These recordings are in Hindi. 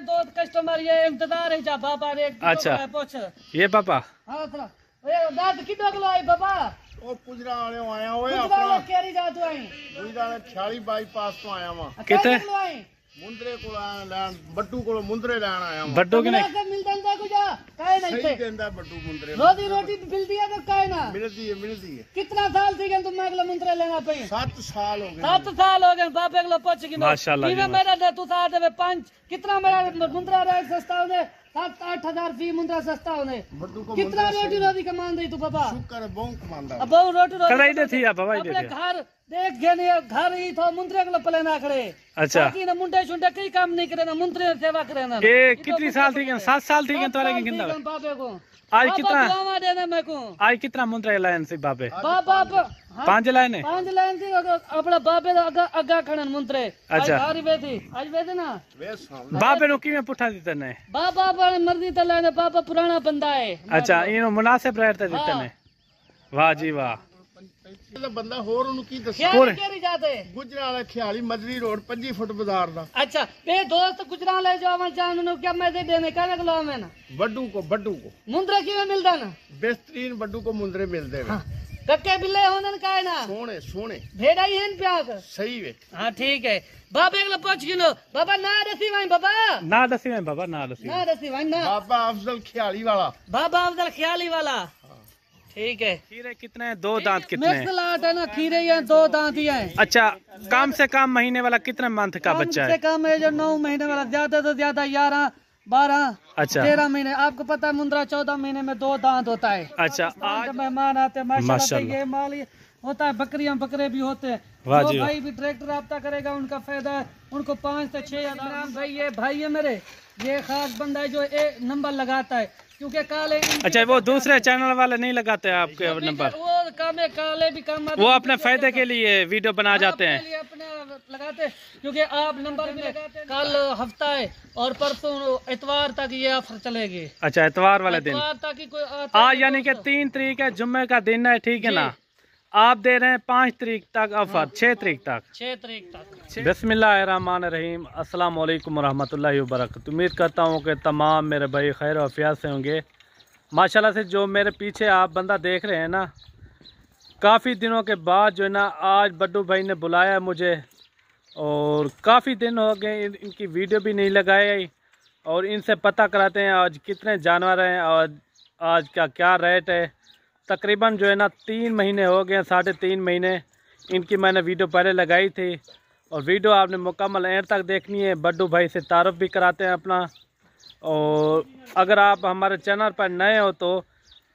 दो कस्टमर ये इंतजार है जा बाबा ने अच्छा पूछ ये पापा हां थोड़ा ए दाद कितना किलो आई बाबा ओ पुजरा वाले आया ओए कितना अपना केरी जात आई पुजरा 46 बाईपास तो आया वा कितने किलो आई मुंदरे को लैन बड्डू को मुंदरे लैन आया वा बड्डू के नहीं मिलता था कुछ काहे नहीं सही थे देंदा बड्डू मुंदरे रोटी रोटी मिलती है तो काहे ना मिलती है कितना साल थी गए तुम अगला मंत्र लेना पे 7 साल हो गए 7 साल हो गए बाप अगला पहुंच गए माशाल्लाह जी, मेरा दे तू साथ में 5 कितना मेरा मुंद्रा रेट सस्ता होने 7-8 फी मुंद्रा सस्ता होने बड्डू को कितना रोटी रोटी कमान दे तू बाबा शुक्र बहु कमांदा अब बहु रोटी रोटी कढ़ाई दे थी या बाबा दे अपने थी घर देख गए नहीं घर ही तो मुंद्रे को पलेना खड़े अच्छा बाकी ना मुंडे शुंडे कई काम नहीं करे ना मुंद्रे सेवा करे ना ये कितनी साल थी 7 साल थी तो वाले कितना बाबे को आज कितना दुआ देना मैं को आज कितना मुंद्रा लाइन से बाबे बाप 5 लाइन है 5 लाइन थी अपना बाबे अगा खड़न मुंद्रे अच्छा आज वेथी आज वेदे ना वे सामने बाबे नु किवें पुठा दिते ने बाबा मर्जी तो लेने बाबा पुराना बंदा है अच्छा इनो मुनासिब रेट ते दिते ने वाह जी वाह तो बंदा होर उन्हें की दस क्या केरी जाते गुजरा वाले ख्याली मजरी रोड 25 फुट बाजार दा अच्छा बे दोस्त गुजरा ले जो मैं जान नु क्या मैं दे देने का लगलो मैं ना बड्डू को मुंद्रे की में मिलदा ना बेहतरीन बड्डू को मुंदरे मिलते हैं कक्के बिल्ले होने का है ना सोने भेड़ा ही है प्याक सही वे हाँ ठीक है बाबा अगला 5 किलो बाबा ना रसी भाई बाबा ना दसी में बाबा ना दसी ना रसी भाई ना बाबा अफजल ख्याली वाला बाबा अफजल ख्याली वाला ठीक है खीरे कितने हैं 2 दांत कितने हैं मिक्स लाट है ना खीरे ये 2 दांत ही हैं अच्छा कम से कम महीने वाला कितने मंथ का बच्चा कम से है कम है जो 9 महीने वाला ज्यादा तो ज्यादा 11 12 अच्छा 13 महीने आपको पता है मुंद्रा 14 महीने में 2 दांत होता है अच्छा आज मेहमान आते हैं माशाल्लाह ये माल ये होता है बकरियां बकरे भी होते हैं वाह जो जी भाई भी ट्रैक्टर रब्ता करेगा उनका फायदा है उनको 5 से 6 हजार भाई ये भाई है मेरे ये खास बंदा है जो एक नंबर लगाता है क्योंकि काले अच्छा वो दूसरे चैनल वाले नहीं लगाते आपके नंबर वो कामे काले भी काम वो अपने फायदे के लिए वीडियो बना जाते हैं अपने लगाते क्योंकि आप नंबर में कल हफ्ता है और परसों इतवार तक ये ऑफर चलेगी अच्छा इतवार वाले दिन इतवार तक ही कोई आज यानी कि 3 तारीख है जुम्मे का दिन है ठीक है ना आप दे रहे हैं 5 तारीख तक ऑफर 6 तारीख तक 6 तारीख तक बिस्मिल्लाहिर्रहमानिर्रहीम अस्सलाम वालेकुम रहमतुल्लाहि व बरकातहू। उम्मीद करता हूँ कि तमाम मेरे भाई खैर वफियात से होंगे। माशाल्लाह से जो मेरे पीछे आप बंदा देख रहे हैं ना, काफ़ी दिनों के बाद जो है ना आज बड्डू भाई ने बुलाया मुझे और काफ़ी दिन हो गए इनकी वीडियो भी नहीं लगाई और इनसे पता कराते हैं आज कितने जानवर हैं और आज का क्या रेट है। तकरीबन जो है ना 3 महीने हो गए, 3.5 महीने इनकी मैंने वीडियो पहले लगाई थी और वीडियो आपने मुकम्मल एंड तक देखनी है। बड्डू भाई से तारुफ भी कराते हैं अपना। और अगर आप हमारे चैनल पर नए हो तो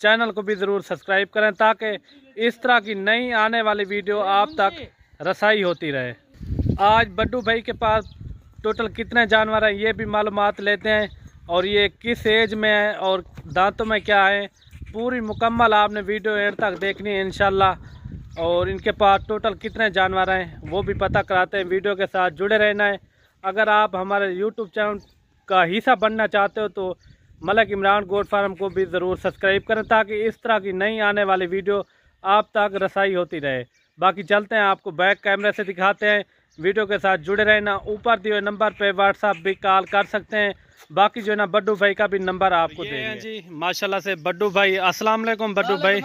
चैनल को भी ज़रूर सब्सक्राइब करें ताकि इस तरह की नई आने वाली वीडियो आप तक रसाई होती रहे। आज बड्डू भाई के पास टोटल कितने जानवर हैं ये भी मालूमात लेते हैं और ये किस एज में है और दांतों में क्या है, पूरी मुकम्मल आपने वीडियो एंड तक देखनी है इंशाल्लाह। और इनके पास टोटल कितने जानवर हैं वो भी पता कराते हैं। वीडियो के साथ जुड़े रहना है। अगर आप हमारे यूट्यूब चैनल का हिस्सा बनना चाहते हो तो मलिक इमरान गोट फार्म को भी ज़रूर सब्सक्राइब करें ताकि इस तरह की नई आने वाली वीडियो आप तक रसाई होती रहे। बाकी चलते हैं, आपको बैक कैमरे से दिखाते हैं। वीडियो के साथ जुड़े रहना। ऊपर दिए हुए नंबर पे व्हाट्सएप भी कॉल कर सकते हैं। बाकी जो है ना बड्डू भाई का भी नंबर आपको देंगे जी। माशाल्लाह से बड्डू भाई, अस्सलाम वालेकुम बड्डू भाई,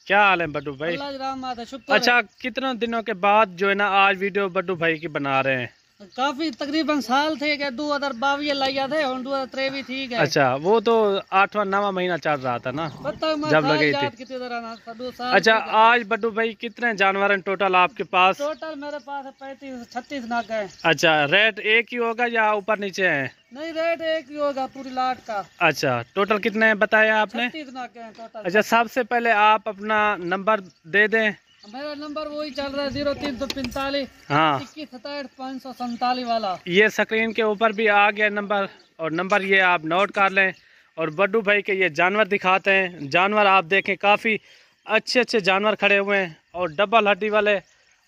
क्या हाल है बड्डू भाई? अच्छा, कितने दिनों के बाद जो है ना आज वीडियो बड्डू भाई की बना रहे हैं? काफी तकरीबन साल थे कि 2022 लाया थे और 2023 ठीक है। अच्छा, वो तो 8वां 9वां महीना चल रहा था ना जब लगी थी। अच्छा, आज बड्डू भाई कितने जानवर हैं टोटल आपके पास? टोटल मेरे पास 35-36 नाग है। अच्छा, रेट एक ही होगा या ऊपर नीचे है? नहीं, रेट एक ही होगा पूरी लाट का। अच्छा, टोटल कितने बताया आपने? 36 नाग है टोटल। अच्छा, सबसे पहले आप अपना नंबर दे दें। मेरा नंबर वही चल रहा है 0345 हाँ 2167 वाला। ये स्क्रीन के ऊपर भी आ गया नंबर और नंबर ये आप नोट कर लें। और बड्डू भाई के ये जानवर दिखाते हैं। जानवर आप देखें काफ़ी अच्छे अच्छे जानवर खड़े हुए हैं और डबल हड्डी वाले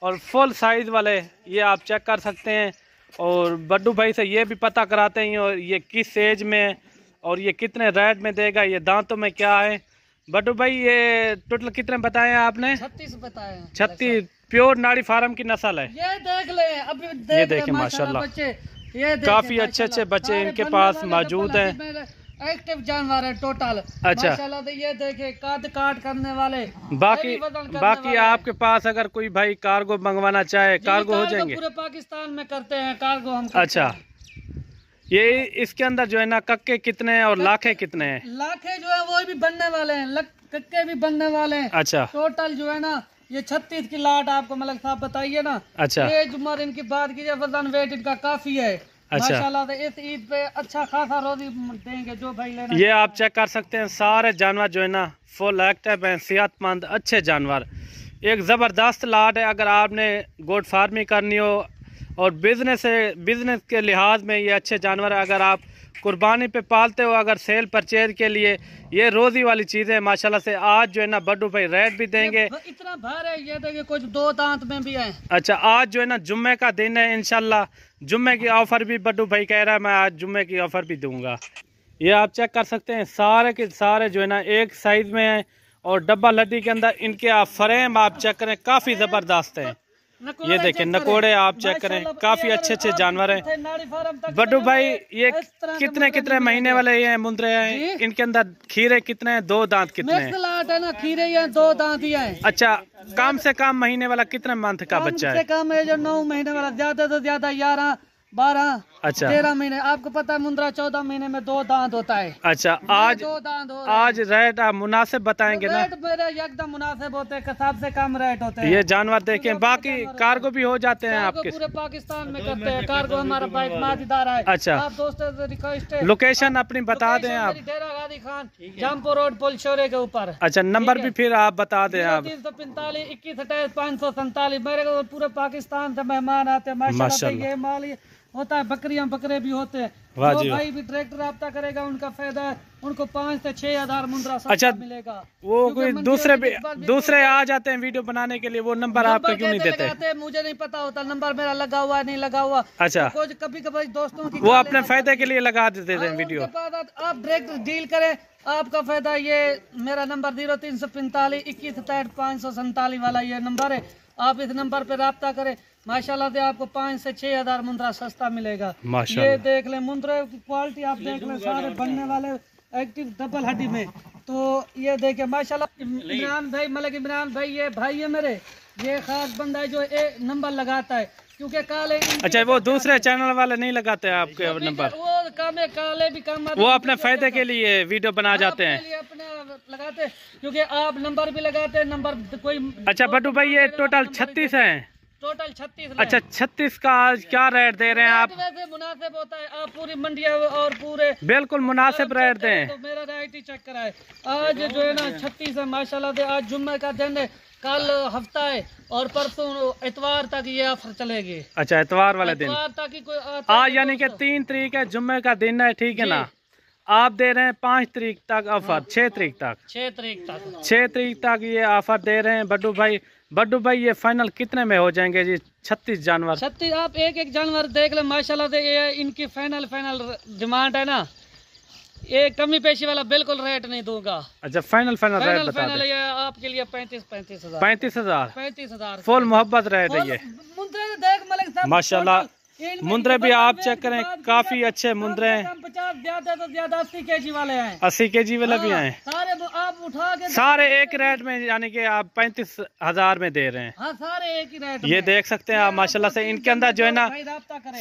और फुल साइज़ वाले ये आप चेक कर सकते हैं। और बड्डू भाई से ये भी पता कराते हैं और ये किस एज में है और ये कितने रेट में देगा, ये दांतों में क्या है। बड्डू भाई ये टोटल कितने बताए आपने? 36 बताए। 36 प्योर नाड़ी फार्म की नस्ल है। ये देख ले, अभी ये देखें माशाल्लाह। बच्चे ये देखिए काफी अच्छे अच्छे माशाल्लाह, बच्चे सारे इनके बनने पास वाले मौजूद डबल हैं। हड्डी में एक्टिव जानवर है टोटल। अच्छा। माशाल्लाह से ये देखिए काट करने वाले, बाकी heavy वजन करने बाकी वाले। आपके पास अगर कोई भाई कार्गो मंगवाना चाहे, जी, कार्गो हो जाएंगे? पूरे पाकिस्तान में करते हैं कार्गो हम करते अच्छा, हैं। ये इसके अंदर जो है ना कक्के कितने हैं और लाखे कितने हैं? लाखे जो है वो भी बनने वाले हैं, कक्के भी बनने वाले हैं। अच्छा टोटल जो है ना ये 36 की लाट आपको मलिक साहब बताइए ना। अच्छा एज उम्र इनकी बात कीजिए, वजन वेट इनका काफी है। अच्छा। माशाल्लाह से इस ईद पे अच्छा खासा रोजी देंगे जो भाई लेना। ये आप चेक कर सकते हैं, सारे जानवर जो है ना फुल एक्टिव हैं, सेहतमंद अच्छे जानवर। एक ज़बरदस्त लाट है। अगर आपने गोट फार्मिंग करनी हो और बिजनेस के लिहाज में ये अच्छे जानवर है। अगर आप कुर्बानी पे पालते हो, अगर सेल परचेज के लिए, ये रोजी वाली चीज़ है माशाल्लाह से। आज जो है ना बड्डू भाई रेट भी देंगे। इतना भार है, ये देखिए कुछ 2 दांत में भी है। अच्छा, आज जो है ना जुम्मे का दिन है, इंशाल्लाह जुम्मे की ऑफर भी बड्डू भाई कह रहा है, मैं आज जुम्मे की ऑफर भी दूंगा। ये आप चेक कर सकते हैं, सारे के सारे जो है ना एक साइज में है और डब्बा लड्डी के अंदर इनके आप फ्रेम आप चेक करें, काफी जबरदस्त है। ये देखें नकोड़े आप चेक करें, काफी अच्छे अच्छे जानवर हैं। बड्डू भाई ये कितने कितने महीने वाले ये मुंदरे हैं? इनके अंदर खीरे कितने हैं? 2 दांत कितने हैं? लाट है ना, खीरे ये 2 दांत ही हैं। अच्छा, कम से कम महीने वाला कितने मंथ का बच्चा है? कम है जो 9 महीने वाला, ज्यादा से ज्यादा 11, 12, अच्छा 13 महीने। आपको पता है मुंद्रा 14 महीने में 2 दांत होता है। अच्छा, आज 2 दांत हो आज रेट आप मुनासिब बताएंगे ना? रेट मेरे एकदम मुनासिब होते हैं, कसाब से कम रेट होते हैं। ये जानवर देखें, बाकी कार्गो भी हो जाते हैं कार्गो आपके? पूरे पाकिस्तान में करते हैं कार्गो, हमारा भाई माजीदार है। अच्छा। आप दोस्तों से रिक्वेस्ट है, लोकेशन अपनी बता दें आप। डेरा गाजी खान, जामपुर रोड, पुल शोरे के ऊपर। अच्छा, नंबर भी फिर आप बता दें आप। 345 21 28 547। मेरे को पूरे पाकिस्तान से मेहमान आते हैं माशाल्लाह से। ये माल ये होता है, बकरे भी होते हैं। जो भाई भी डायरेक्ट रब्ता करेगा उनका फायदा है, उनको 5 से 6 हज़ार मुंद्रा अच्छा मिलेगा। वो कोई दूसरे आ जाते हैं वीडियो बनाने के लिए, वो नंबर आपको क्यों नहीं देते? मुझे नहीं पता होता नंबर मेरा लगा हुआ नहीं लगा हुआ। अच्छा, कुछ कभी कभी दोस्तों की वो अपने फायदे के लिए लगा देते हैं वीडियो। आप डायरेक्ट डील करें, आपका फायदा। ये मेरा नंबर 0345 21 63 547 वाला ये नंबर है। आप इस नंबर पे रब्ता करें, माशाल्लाह से आपको 5 से 6 हज़ार मुंद्रा सस्ता मिलेगा। ये देख लें मुंद्रे की क्वालिटी, आप देख लें, सारे बनने वाले एक्टिव डबल हड्डी में। तो ये देखे माशाल्लाह। इमरान भाई, मलिक इमरान भाई, ये भाई है मेरे, ये खास बंदा है जो नंबर लगाता है, क्योंकि काले। अच्छा, वो दूसरे चैनल वाले नहीं लगाते आपके नंबर? वो काम है, काले भी काम, वो अपने फायदे के लिए वीडियो बना जाते हैं, अपने लगाते हैं, क्योंकि आप नंबर भी लगाते हैं, नंबर कोई। अच्छा बड्डू भाई, ये टोटल 36 हैं? टोटल 36। अच्छा, 36 का आज क्या रेट दे रहे हैं आप? वैसे मुनासिब होता है, आप पूरी मंडिया और पूरे बिल्कुल मुनासिब रेट दें। तो मेरा रेट ही चेक कराए। आज जो है ना 36 है माशाल्लाह से। आज जुम्मे का दिन है, कल हफ्ता है और परसों इतवार तक ये ऑफर चलेगी। अच्छा, इतवार वाले दिन आज यानी कि 3 तारीख है, जुम्मे का दिन है, ठीक है ना? आप दे रहे हैं 5 तारीख तक ऑफर, 6 तारीख तक 6 तारीख तक ये ऑफर दे रहे हैं बड्डू भाई। बड्डू भाई, ये फाइनल कितने में हो जाएंगे जी 36 जानवर? 36 आप एक जानवर देख ले माशाल्लाह से। ये इनकी फाइनल डिमांड है ना, ये कमी पेशी वाला बिल्कुल रेट नहीं दूंगा। अच्छा, फाइनल रेट बता दें। ये आपके लिए 35 हज़ार। 35 हज़ार फुल मोहब्बत रेट है ये। देख मलिक साहब माशाल्लाह, मुंद्रे भी आप चेक करें, काफी अच्छे मुंद्रे हैं। 50 ज्यादा तो ज्यादा 80 केजी वाले हैं। 80 केजी वाले भी हैं। सारे आप उठा के सारे एक रेट में, यानी कि आप 35 हज़ार में दे रहे हैं। हाँ, सारे एक ही रेट। ये देख सकते हैं आप माशाल्लाह से। इनके अंदर जो है ना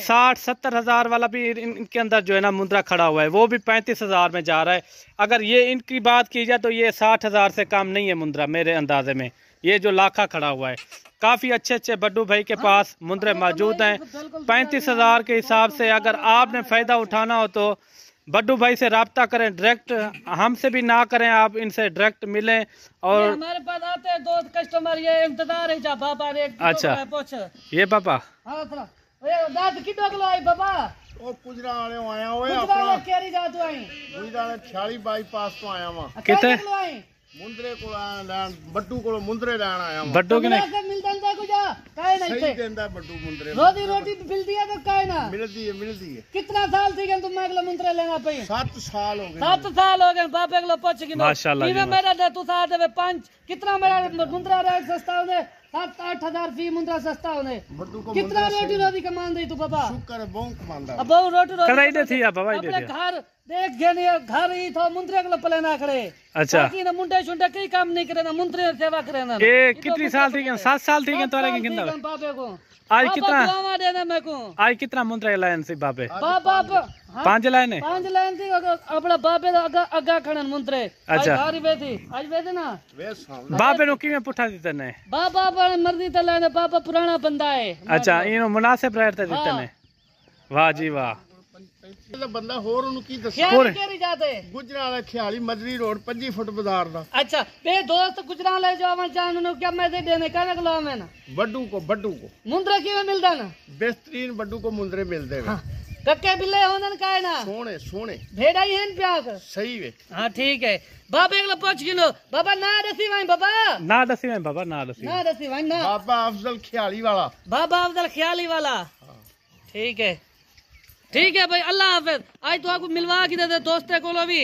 60-70 हज़ार वाला भी इनके अंदर जो है ना मुंद्रा खड़ा हुआ है, वो भी 35 हज़ार में जा रहा है। अगर ये इनकी बात की जाए तो ये 60 हज़ार से कम नहीं है मुंद्रा मेरे अंदाजे में। ये जो लाखा खड़ा हुआ है, काफी अच्छे अच्छे बड्डू भाई के पास मुंद्रे मौजूद हैं। 35 हज़ार के हिसाब से अगर आपने फायदा उठाना हो तो बड्डू भाई से रब्ता करें, डायरेक्ट हमसे भी ना करें, आप इनसे डायरेक्ट मिलें। और हमारे पास आते हैं 2 कस्टमर, ये इंतजार है बाबा ने। अच्छा, ये बाबा किलो आई बाबा ਉਹ ਪੁਜਰਾ ਵਾਲੇ ਆਇਆ ਓਏ ਆਪਣਾ ਕਿਹੜੀ ਜਾ ਤੂੰ ਆਈ? ਪੁਜਰਾ 46 ਬਾਈਪਾਸ ਤੋਂ ਆਇਆ ਵਾਂ। ਕਿੱਥੇ? ਮੁੰਦਰੇ ਕੋਲ ਆਇਆ ਲੈਣ, ਬੱਡੂ ਕੋਲ ਮੁੰਦਰੇ ਲੈਣ ਆਇਆ ਵਾਂ। ਬੱਡੂ ਕਿਨੇ ਮਿਲ ਜਾਂਦਾ ਕੁਝ ਕਾਇ ਨਹੀਂ ਸਹੀ ਦਿੰਦਾ ਬੱਡੂ ਮੁੰਦਰੇ। रोटी मिलती है तो काहे ना मिलती है। कितना साल थी तुम अगला मुंदरे लेना पे? 7 साल हो गए। 7 साल हो गए बापे अगला पूछ के माशाल्लाह जी। मेरा दे तू साथ दे 5 कितना मेरा मुंदरा रेट सस्ता है 7-8 फी मुंद्रा सस्ता होने बड्डू को कितना मुंद्रे रोटी रोटी कमान दे तू बाबा शुक्र है बहुत कमांदा अब बहु रोटी रोटी कढ़ाई दे थी बाबा दे अपने थी घर देख गए नहीं घर ही तो मुंद्रे को पले ना खड़े अच्छा बाकी ना मुंडे शुंडे कई काम नहीं करे ना मुंद्रे सेवा करे ना ये कितनी साल थी 7 साल थी क्या तोरे के किंदा बाबे को आज कितना दुआवा देना मैं को आज कितना मुंद्रे लाइन सी बाबे बाप 5 लाइन है 5 लाइन थी अपना बाबे दा अगा खड़न मुंद्रे अच्छा। आज बेथी आज बेथे ना वे सामने बाबे नु किवें पुठा दिते ने बाबा मर्जी तो लेने बाबा पुराना बंदा है अच्छा इनो मुनासिब रेट ते दिते ने वाह जी वाह ਇਹਦਾ ਬੰਦਾ ਹੋਰ ਉਹਨੂੰ ਕੀ ਦੱਸੇ ख्याली केरी जाते ਗੁਜਰਾਂ ਵਾਲਾ ਖਿਆਲੀ ਮਜਰੀ ਰੋਡ 25 ਫੁੱਟ ਬਾਜ਼ਾਰ ਦਾ अच्छा बे दोस्त गुजरा ले जाओ जान नु क्या मैं दे देने कहने को लो मैं ना ਬੱਡੂ ਕੋ मुंद्रे की में मिलदा ना बेहतरीन ਬੱਡੂ ਕੋ ਮੁੰਦਰੇ ਮਿਲਦੇ ਵੇ कक्के बिल्ले होंदन काहे ना ਸੋਹਣੇ भेड़ा ही हैं प्याक ਸਹੀ ਵੇ हां ठीक है बाबे को पूछ किलो बाबा ना दसी भाई बाबा ना दसी में बाबा ना दसी ना दसी भाई ना ਬਾਬਾ ਅਫਜ਼ਲ ਖਿਆਲੀ ਵਾਲਾ बाबा अफजल ख्याली वाला ठीक है भाई अल्लाह हाफिज आज तो आपको मिलवा के दे दोस्ते को भी